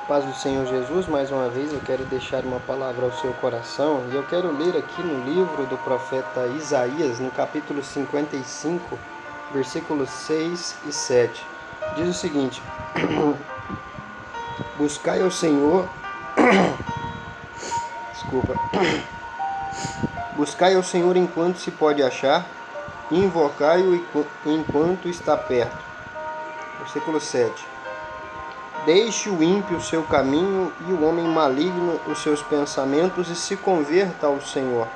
Paz do Senhor Jesus, mais uma vez eu quero deixar uma palavra ao seu coração e eu quero ler aqui no livro do profeta Isaías, no capítulo 55, versículos 6 e 7. Diz o seguinte: Buscai ao Senhor, buscai ao Senhor enquanto se pode achar, e invocai-o enquanto está perto. Versículo 7. Deixe o ímpio o seu caminho e o homem maligno os seus pensamentos e se converta ao Senhor,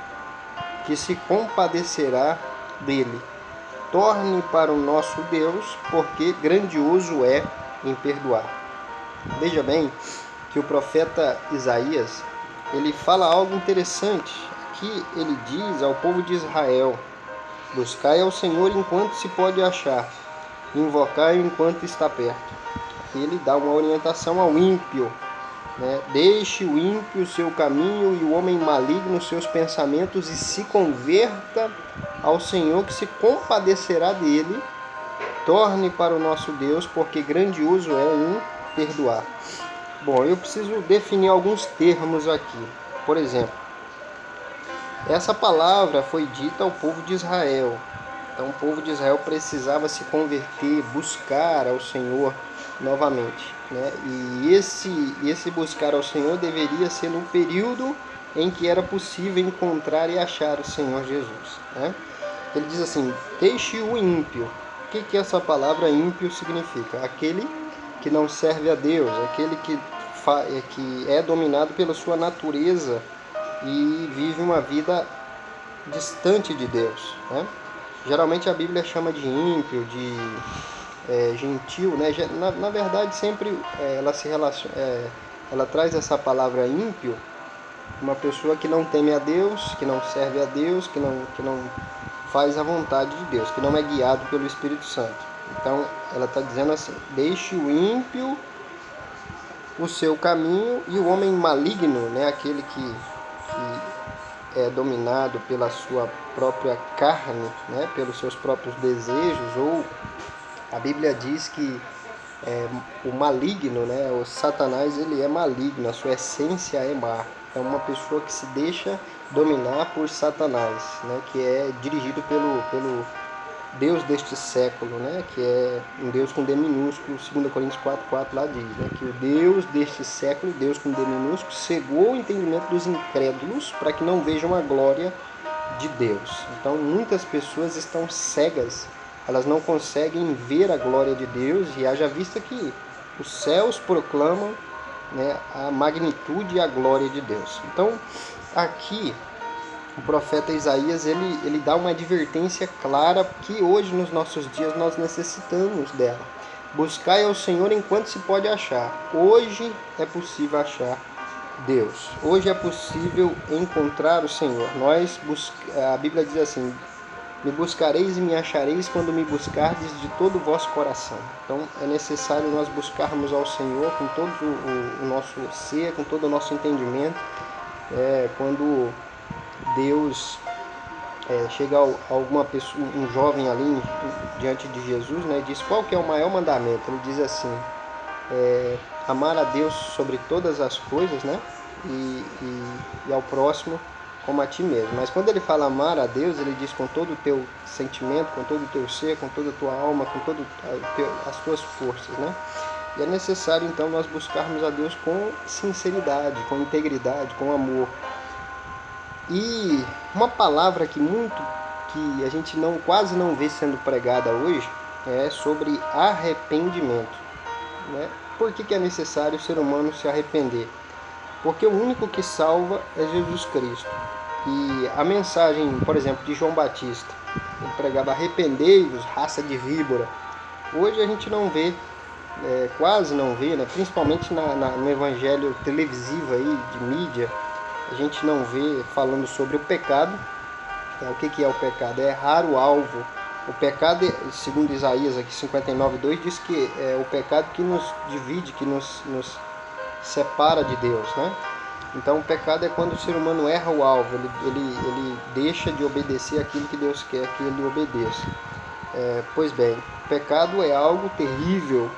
que se compadecerá dele. Torne para o nosso Deus, porque grandioso é em perdoar. Veja bem que o profeta Isaías, ele fala algo interessante. Aqui ele diz ao povo de Israel: buscai ao Senhor enquanto se pode achar, invocai-o enquanto está perto. Ele dá uma orientação ao ímpio, né? Deixe o ímpio o seu caminho e o homem maligno os seus pensamentos e se converta ao Senhor, que se compadecerá dele. Torne para o nosso Deus, porque grandioso é em perdoar. Bom, eu preciso definir alguns termos aqui. Por exemplo, essa palavra foi dita ao povo de Israel. Então o povo de Israel precisava se converter, buscar ao Senhor novamente, né? E esse buscar ao Senhor deveria ser no período em que era possível encontrar e achar o Senhor Jesus, né? Ele diz assim: deixe o ímpio. O que essa palavra ímpio significa? Aquele que não serve a Deus, aquele que é dominado pela sua natureza e vive uma vida distante de Deus, né? Geralmente a Bíblia chama de ímpio, de gentil, né? Na verdade, sempre ela se relaciona, ela traz essa palavra ímpio, uma pessoa que não teme a Deus, que não serve a Deus, que não faz a vontade de Deus, que não é guiado pelo Espírito Santo. Então, ela está dizendo assim: deixe o ímpio o seu caminho e o homem maligno, né? Aquele que é dominado pela sua própria carne, né? Pelos seus próprios desejos, ou a Bíblia diz que o maligno, né? O Satanás, ele é maligno, a sua essência é má. É uma pessoa que se deixa dominar por Satanás, né? Que é dirigido pelo Deus deste século, né? Que é um Deus com D minúsculo. 2 Coríntios 4,4 lá diz, né? Que o Deus deste século, Deus com D minúsculo, cegou o entendimento dos incrédulos para que não vejam a glória de Deus. Então muitas pessoas estão cegas, elas não conseguem ver a glória de Deus, e haja vista que os céus proclamam, né, a magnitude e a glória de Deus. Então aqui o profeta Isaías ele dá uma advertência clara que hoje nos nossos dias nós necessitamos dela. Buscai ao Senhor enquanto se pode achar. Hoje é possível achar Deus. Hoje é possível encontrar o Senhor. A Bíblia diz assim: me buscareis e me achareis quando me buscardes de todo o vosso coração. Então é necessário nós buscarmos ao Senhor com todo o nosso ser, com todo o nosso entendimento. Quando Deus chega a alguma pessoa, um jovem ali diante de Jesus, né, diz: qual que é o maior mandamento? Ele diz assim: amar a Deus sobre todas as coisas, né, e ao próximo como a ti mesmo. Mas quando ele fala amar a Deus, ele diz com todo o teu sentimento, com todo o teu ser, com toda a tua alma, com todas as tuas forças, né? E é necessário então nós buscarmos a Deus com sinceridade, com integridade, com amor. E uma palavra que a gente quase não vê sendo pregada hoje é sobre arrependimento, né? Por que é necessário o ser humano se arrepender? Porque o único que salva é Jesus Cristo. E a mensagem, por exemplo, de João Batista, ele pregava: arrependei-vos, raça de víbora. Hoje a gente não vê, quase não vê, né? Principalmente no evangelho televisivo aí, de mídia, a gente não vê falando sobre o pecado. O que é o pecado? É errar o alvo. O pecado, segundo Isaías aqui 59:2, diz que é o pecado que nos divide, que nos separa de Deus, né? Então o pecado é quando o ser humano erra o alvo, ele deixa de obedecer aquilo que Deus quer que ele obedeça. Pois bem, o pecado é algo terrível,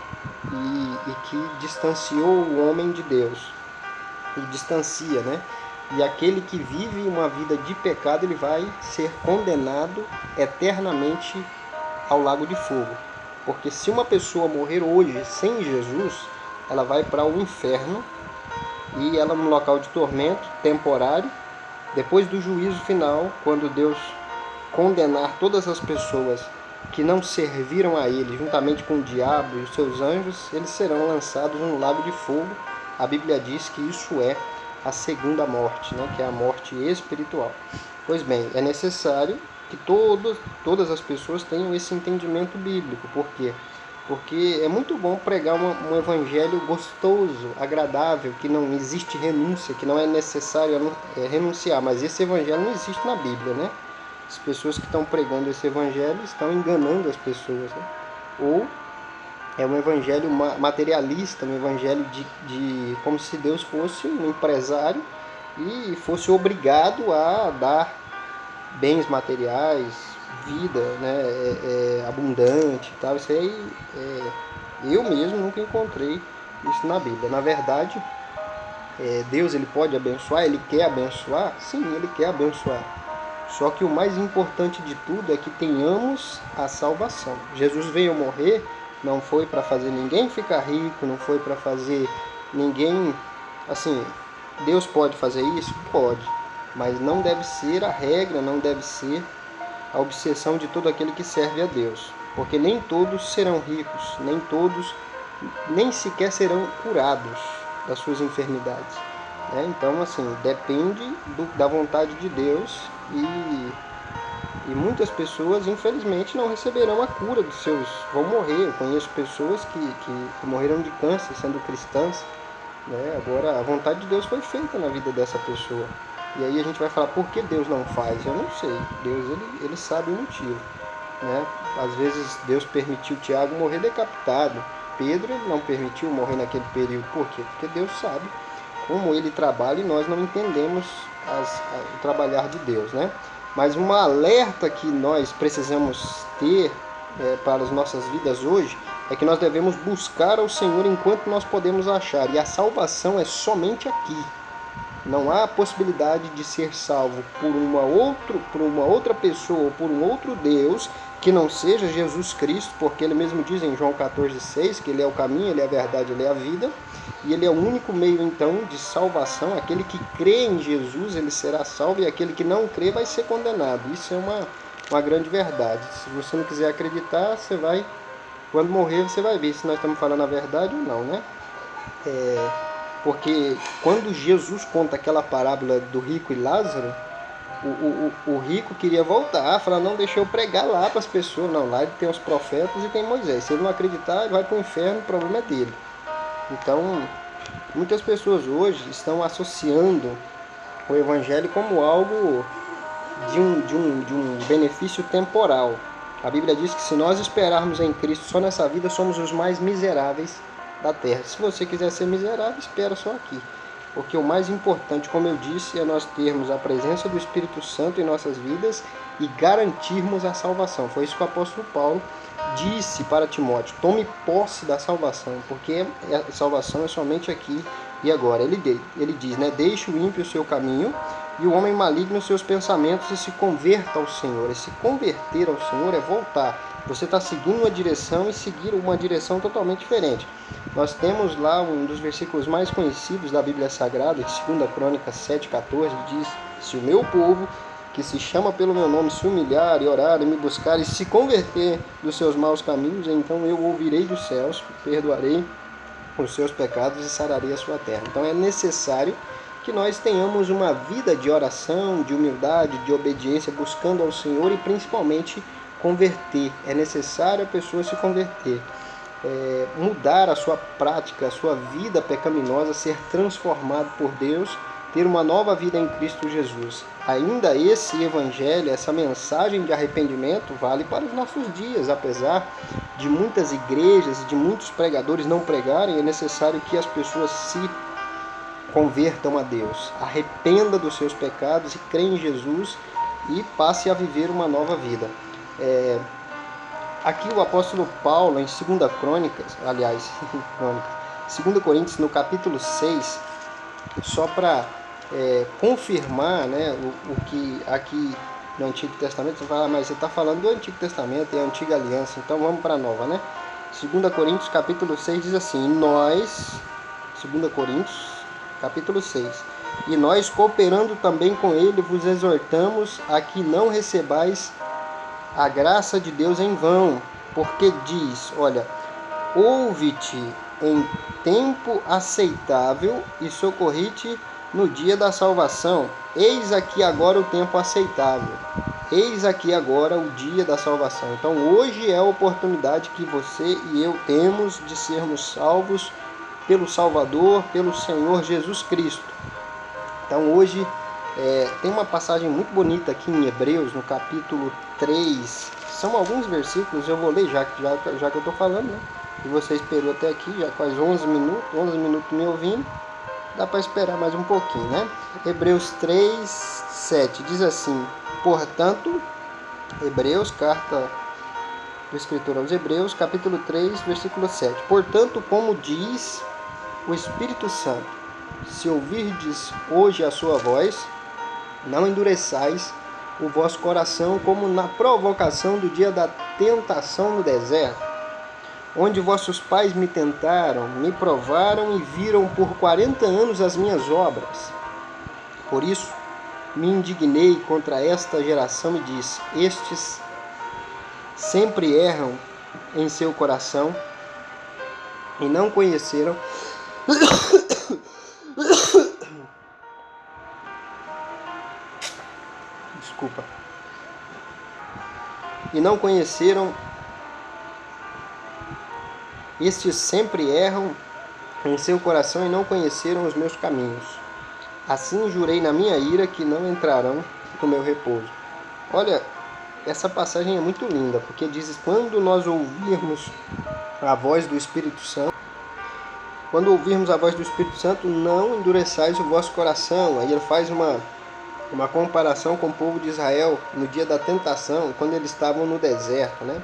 e que distanciou o homem de Deus. E distancia, né? E aquele que vive uma vida de pecado, ele vai ser condenado eternamente ao lago de fogo. Porque se uma pessoa morrer hoje sem Jesus, ela vai para o inferno e ela num local de tormento temporário. Depois do juízo final, quando Deus condenar todas as pessoas que não serviram a ele, juntamente com o diabo e os seus anjos, eles serão lançados no lago de fogo. A Bíblia diz que isso é a segunda morte, né? Que é a morte espiritual. Pois bem, é necessário que todas as pessoas tenham esse entendimento bíblico. Por quê? Porque é muito bom pregar um evangelho gostoso, agradável, que não existe renúncia, que não é necessário renunciar. Mas esse evangelho não existe na Bíblia, né? As pessoas que estão pregando esse evangelho estão enganando as pessoas, né? Ou é um evangelho materialista, um evangelho de como se Deus fosse um empresário e fosse obrigado a dar bens materiais, vida, né, abundante e tal. Isso aí, eu mesmo nunca encontrei isso na Bíblia. Na verdade, Deus ele pode abençoar, ele quer abençoar? Sim, ele quer abençoar. Só que o mais importante de tudo é que tenhamos a salvação. Jesus veio morrer, não foi para fazer ninguém ficar rico, não foi para fazer ninguém, assim, Deus pode fazer isso? Pode, mas não deve ser a regra, não deve ser a obsessão de todo aquele que serve a Deus. Porque nem todos serão ricos, nem todos, nem sequer serão curados das suas enfermidades. Então, assim, depende da vontade de Deus e muitas pessoas, infelizmente, não receberão a cura dos seus... vão morrer. Eu conheço pessoas que morreram de câncer sendo cristãs, né? Agora, a vontade de Deus foi feita na vida dessa pessoa. E aí a gente vai falar, por que Deus não faz? Eu não sei. Deus, ele sabe o motivo, né? Às vezes Deus permitiu Tiago morrer decapitado. Pedro não permitiu morrer naquele período. Por quê? Porque Deus sabe como ele trabalha e nós não entendemos o trabalhar de Deus, né? Mas um alerta que nós precisamos ter para as nossas vidas hoje é que nós devemos buscar ao Senhor enquanto nós podemos achar. E a salvação é somente aqui. Não há possibilidade de ser salvo por uma outra pessoa ou por um outro Deus que não seja Jesus Cristo, porque ele mesmo diz em João 14,6 que ele é o caminho, ele é a verdade, ele é a vida. E ele é o único meio, então, de salvação. Aquele que crê em Jesus, ele será salvo, e aquele que não crê vai ser condenado. Isso é uma grande verdade. Se você não quiser acreditar, você vai, quando morrer, você vai ver se nós estamos falando a verdade ou não, né? Porque quando Jesus conta aquela parábola do rico e Lázaro, o rico queria voltar, falar, não, deixa eu pregar lá para as pessoas. Não, lá ele tem os profetas e tem Moisés. Se ele não acreditar, ele vai para o inferno, o problema é dele. Então, muitas pessoas hoje estão associando o evangelho como algo de um benefício temporal. A Bíblia diz que se nós esperarmos em Cristo só nessa vida, somos os mais miseráveis da terra. Se você quiser ser miserável, espera só aqui. Porque o mais importante, como eu disse, é nós termos a presença do Espírito Santo em nossas vidas e garantirmos a salvação. Foi isso que o apóstolo Paulo disse para Timóteo: tome posse da salvação, porque a salvação é somente aqui e agora. Ele diz, né? Deixe o ímpio o seu caminho e o homem maligno os seus pensamentos e se converta ao Senhor. E se converter ao Senhor é voltar. Você está seguindo uma direção e seguir uma direção totalmente diferente. Nós temos lá um dos versículos mais conhecidos da Bíblia Sagrada, de 2 Crônicas 7,14, diz: se o meu povo, que se chama pelo meu nome, se humilhar e orar e me buscar e se converter dos seus maus caminhos, então eu ouvirei dos céus, perdoarei os seus pecados e sararei a sua terra. Então é necessário que nós tenhamos uma vida de oração, de humildade, de obediência, buscando ao Senhor e principalmente converter. É necessário a pessoa se converter, mudar a sua prática, a sua vida pecaminosa, ser transformado por Deus, ter uma nova vida em Cristo Jesus. Ainda esse evangelho, essa mensagem de arrependimento vale para os nossos dias. Apesar de muitas igrejas e de muitos pregadores não pregarem, é necessário que as pessoas se convertam a Deus, arrependa dos seus pecados e crê em Jesus e passe a viver uma nova vida. Aqui o apóstolo Paulo, em 2 Crônicas, aliás, 2 Coríntios, no capítulo 6, só para confirmar, né, o que aqui no Antigo Testamento, você fala, mas você está falando do Antigo Testamento, é a Antiga Aliança, então vamos para a Nova, né? 2 Coríntios, capítulo 6, diz assim, nós, 2 Coríntios, capítulo 6, e nós, cooperando também com ele, vos exortamos a que não recebais a graça de Deus em vão, porque diz, olha, ouve-te em tempo aceitável e socorri-te no dia da salvação. Eis aqui agora o tempo aceitável. Eis aqui agora o dia da salvação. Então hoje é a oportunidade que você e eu temos de sermos salvos pelo Salvador, pelo Senhor Jesus Cristo. Então hoje tem uma passagem muito bonita aqui em Hebreus, no capítulo 3. São alguns versículos, eu vou ler já que eu estou falando, né? E você esperou até aqui, já quase 11 minutos me ouvindo. Dá para esperar mais um pouquinho, né? Hebreus 3, 7 diz assim, portanto, Hebreus, carta do escritor aos Hebreus, capítulo 3, versículo 7. Portanto, como diz o Espírito Santo, se ouvirdes hoje a sua voz, não endureçais o vosso coração como na provocação do dia da tentação no deserto, onde vossos pais me tentaram, me provaram e viram por 40 anos as minhas obras. Por isso, me indignei contra esta geração e disse, estes sempre erram em seu coração e não conheceram desculpa. E não conheceram Estes sempre erram em seu coração e não conheceram os meus caminhos. Assim jurei na minha ira que não entrarão no meu repouso. Olha, essa passagem é muito linda, porque diz, quando nós ouvirmos a voz do Espírito Santo, não endureçais o vosso coração. Aí ele faz uma comparação com o povo de Israel no dia da tentação, quando eles estavam no deserto, né?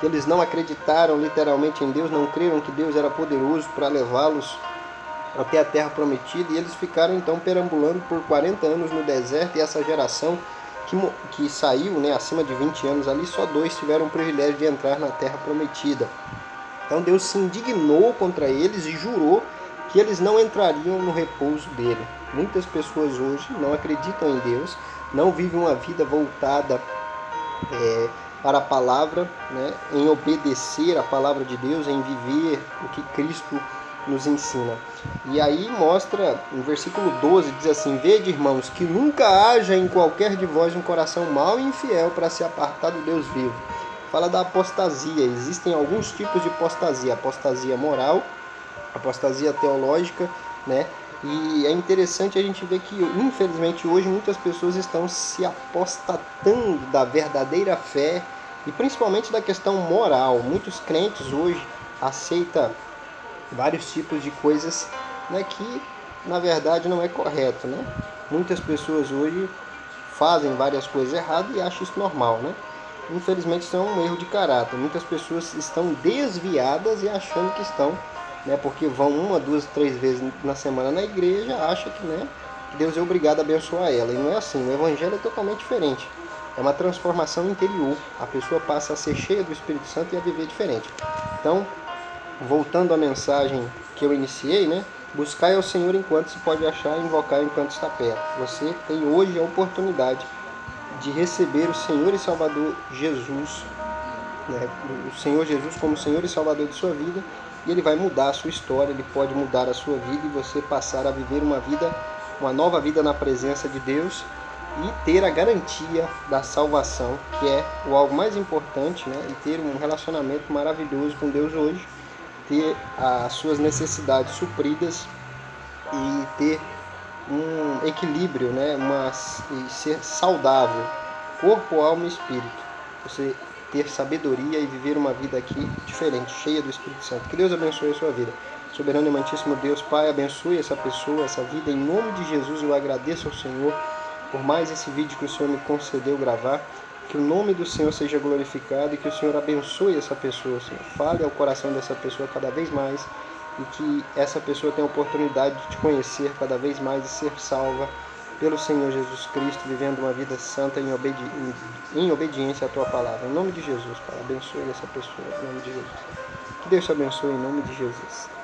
Que eles não acreditaram literalmente em Deus, não creram que Deus era poderoso para levá-los até a terra prometida, e eles ficaram então perambulando por 40 anos no deserto, e essa geração que saiu, né, acima de 20 anos ali, só 2 tiveram o privilégio de entrar na terra prometida. Então Deus se indignou contra eles e jurou que eles não entrariam no repouso dele. Muitas pessoas hoje não acreditam em Deus, não vivem uma vida voltada para a palavra, né, em obedecer a palavra de Deus, em viver o que Cristo nos ensina. E aí mostra, no versículo 12, diz assim, vede, irmãos, que nunca haja em qualquer de vós um coração mau e infiel para se apartar do Deus vivo. Fala da apostasia, existem alguns tipos de apostasia, apostasia moral, apostasia teológica, né? E é interessante a gente ver que, infelizmente, hoje muitas pessoas estão se apostatando da verdadeira fé e principalmente da questão moral. Muitos crentes hoje aceitam vários tipos de coisas, né, que, na verdade, não é correto, né? Muitas pessoas hoje fazem várias coisas erradas e acham isso normal, né? Infelizmente, isso é um erro de caráter. Muitas pessoas estão desviadas e achando que estão, né, porque vão 1, 2, 3 vezes na semana na igreja, acha que, né, que Deus é obrigado a abençoar ela. E não é assim, o evangelho é totalmente diferente. É uma transformação interior. A pessoa passa a ser cheia do Espírito Santo e a viver diferente. Então, voltando à mensagem que eu iniciei, né, buscai ao Senhor enquanto se pode achar, invocar enquanto está perto. Você tem hoje a oportunidade de receber o Senhor e Salvador Jesus, né, o Senhor Jesus como Senhor e Salvador de sua vida, e Ele vai mudar a sua história, Ele pode mudar a sua vida e você passar a viver uma nova vida na presença de Deus e ter a garantia da salvação, que é o algo mais importante, né, e ter um relacionamento maravilhoso com Deus hoje, ter as suas necessidades supridas e ter um equilíbrio, né, e ser saudável, corpo, alma e espírito. Você ter sabedoria e viver uma vida aqui diferente, cheia do Espírito Santo. Que Deus abençoe a sua vida. Soberano e amantíssimo Deus, Pai, abençoe essa pessoa, essa vida. Em nome de Jesus, eu agradeço ao Senhor por mais esse vídeo que o Senhor me concedeu gravar. Que o nome do Senhor seja glorificado e que o Senhor abençoe essa pessoa, Senhor. Fale ao coração dessa pessoa cada vez mais e que essa pessoa tenha a oportunidade de te conhecer cada vez mais e ser salva pelo Senhor Jesus Cristo, vivendo uma vida santa em obediência à Tua palavra. Em nome de Jesus, Pai, abençoe essa pessoa, em nome de Jesus. Que Deus te abençoe em nome de Jesus.